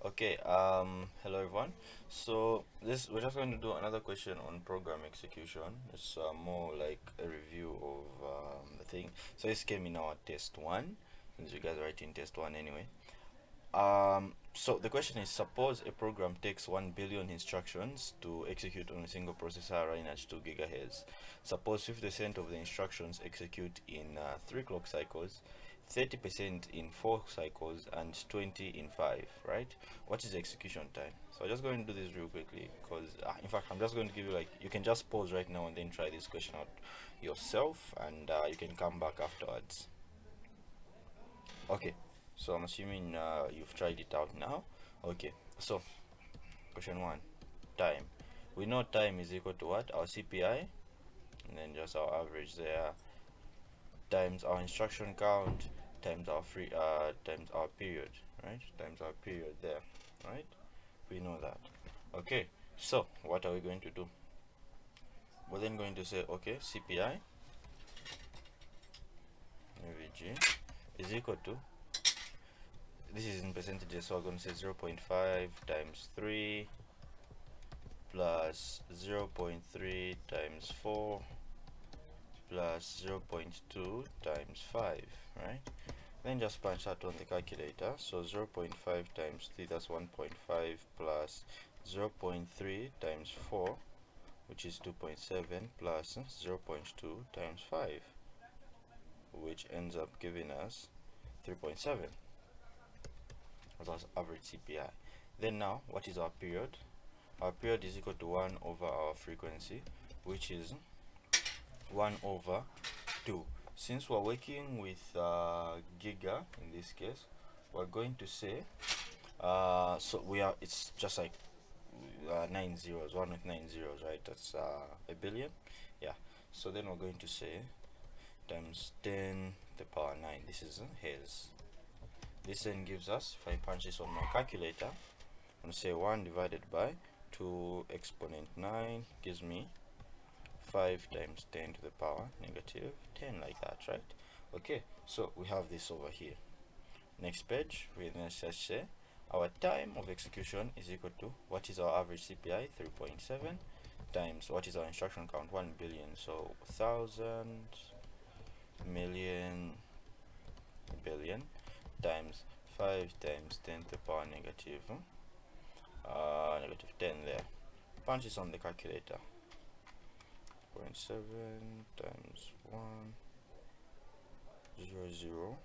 Okay, hello everyone. So this we're just going to do another question on program execution. It's more like a review of the thing. So this came in our test one, since you guys are writing test one anyway. So the question is: suppose a program takes 1 billion instructions to execute on a single processor running at 2 gigahertz. Suppose 50% of the instructions execute in 3 clock cycles, 30% in 4 cycles, and 20 in 5, right? What is the execution time? So I'm just going to do this real quickly because, in fact, I'm just going to give you, like, you can just pause right now and then try this question out yourself, and you can come back afterwards. Okay, so I'm assuming you've tried it out now. Okay, so question one, time. We know time is equal to what? Our CPI, and then just our average there, times our instruction count, times our times our period, right? Times our period there, right? We know that. Okay, so what are we going to do? We're then going to say, okay, CPI AVG is equal to, this is in percentages, so I'm going to say 0.5 times 3 plus 0.3 times 4 plus 0.2 times 5, right? Then just punch that on the calculator. So 0.5 times 3, that's 1.5, plus 0.3 times 4, which is 2.7, plus 0.2 times 5, which ends up giving us 3.7 as our average CPI. Then now, what is our period? Our period is equal to 1 over our frequency, which is 1 over 2. Since we're working with giga in this case, we're going to say, so it's just like 9 zeros, 1 with 9 zeros, right? That's a billion. Yeah, so then we're going to say times 10 to the power 9. This is his. This then gives us, if I punch this on my calculator, I'm going to say 1 divided by 2 exponent 9 gives me 5 times 10 to the power negative 10, like that, right? Okay, so we have this over here. Next page, we then just say our time of execution is equal to, what is our average CPI? 3.7 times, what is our instruction count? 1 billion, so 1,000 million billion times 5 times 10 to the power negative 10 there. Punch this on the calculator. 0.7 times 1 0 0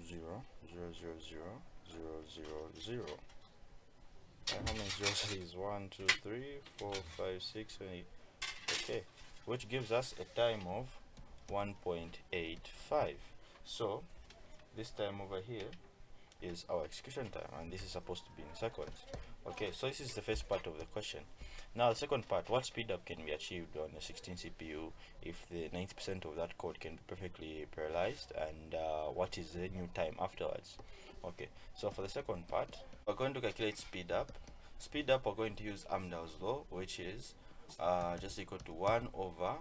0 0 0 0 0 0 0. And how many zeros is 1 2 3 4 5 6 7 8? Okay, which gives us a time of 1.85. So this time over here is our execution time, and this is supposed to be in seconds. Okay, so this is the first part of the question. Now the second part, what speed up can be achieved on a 16 CPU if the 90% of that code can be perfectly parallelized, and what is the new time afterwards? Okay, so for the second part, we're going to calculate speed up. Speed up, we're going to use Amdahl's law, which is just equal to 1 over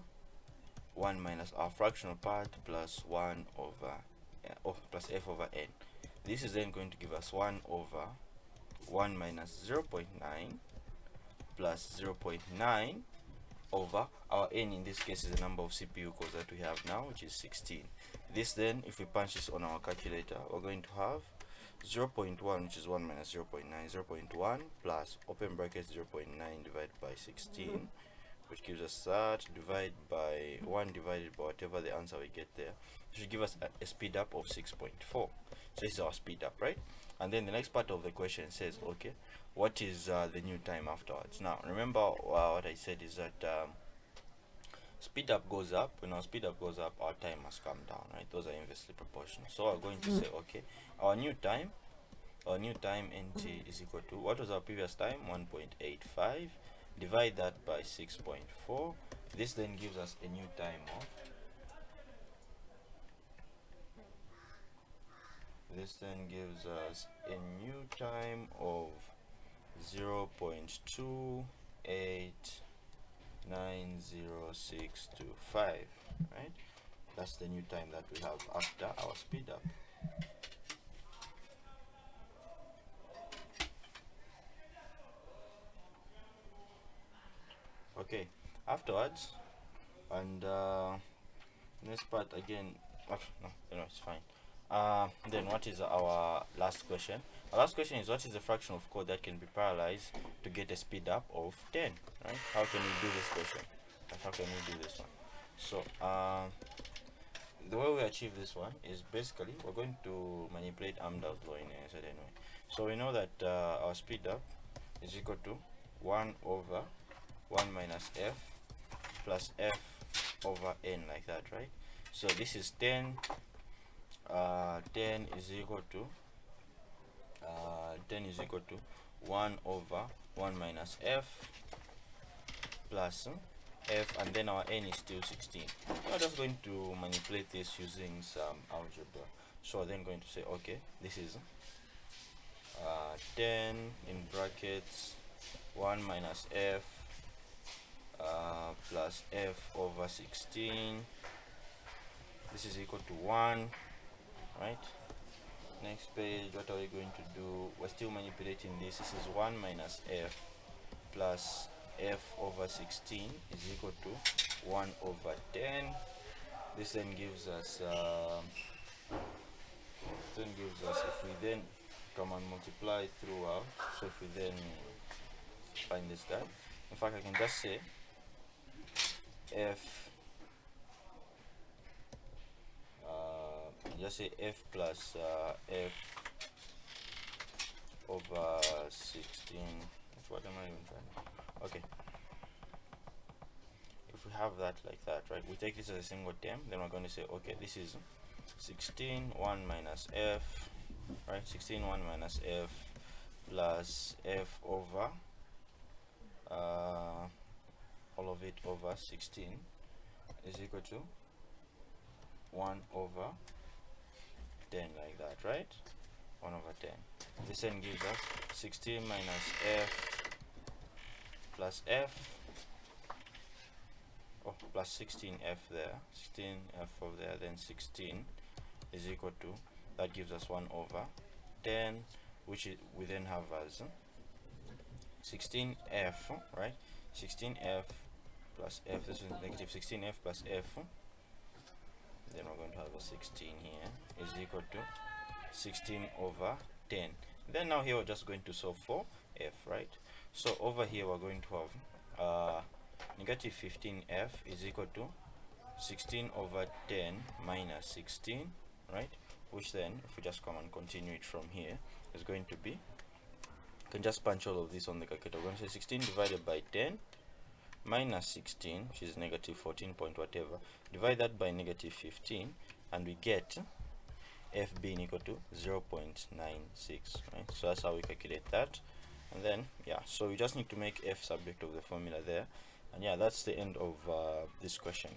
1 minus our fractional part plus 1 over plus f over n. This is then going to give us 1 over 1 minus 0.9 plus 0.9 over our n, in this case is the number of CPU cores that we have now, which is 16. This then, if we punch this on our calculator, we're going to have 0.1, which is 1 minus 0.9, 0.1 plus open bracket 0.9 divided by 16, which gives us that, divide by 1 divided by whatever the answer we get there. It should give us a speed up of 6.4. So this is our speed up, right? And then the next part of the question says, okay, what is the new time afterwards? Now remember what I said is that speed up goes up. When our speed up goes up, our time must come down, right? Those are inversely proportional. So we're going to say, okay, our new time nt is equal to, what was our previous time? 1.85. Divide that by 6.4. This then gives us a new time of, this then gives us a new time of 0.289065, right? That's the new time that we have after our speed up. words. And next part again, no, it's fine. Then what is our last question? Our last question is, what is the fraction of code that can be parallelized to get a speed up of 10? Right? How can we do this question? How can we do this one? So the way we achieve this one is basically we're going to manipulate Amdahl's law in a certain way. So we know that our speed up is equal to 1 over 1 minus f plus f over n, like that, right? So this is 10. 10 is equal to 1 over 1 minus f plus f, and then our n is still 16. We're just going to manipulate this using some algebra. So we're then going to say, okay, this is 10 in brackets 1 minus f plus f over 16. This is equal to 1, right? Next page, what are we going to do? We're still manipulating this. This is 1 minus f plus f over 16 is equal to 1 over 10. This then gives us if we then come and multiply throughout, so if we then find this guy, in fact I can just say f f plus f over 16. What am I even trying? Okay, if we have that like that, right, we take this as a single term, then we're going to say, okay, this is 16 1 minus f, right? 16 1 minus f plus f over all of it over 16 is equal to 1 over 10, like that, right? 1 over 10. This then gives us 16 minus f plus f, plus 16f there, 16f over there, then 16 is equal to, that gives us 1 over 10, which we then have as 16f, right? 16f plus f, this is negative 16f plus f, then we're going to have a 16 here, is equal to 16 over 10. Then now here we're just going to solve for f, right? So over here we're going to have negative 15f is equal to 16 over 10 minus 16, right? Which then, if we just come and continue it from here, is going to be, you can just punch all of this on the calculator. We're going to say 16 divided by 10 minus 16, which is negative 14 point whatever, divide that by negative 15, and we get f being equal to 0.96, right? So that's how we calculate that. And then, yeah, so we just need to make f subject of the formula there. And yeah, that's the end of this question.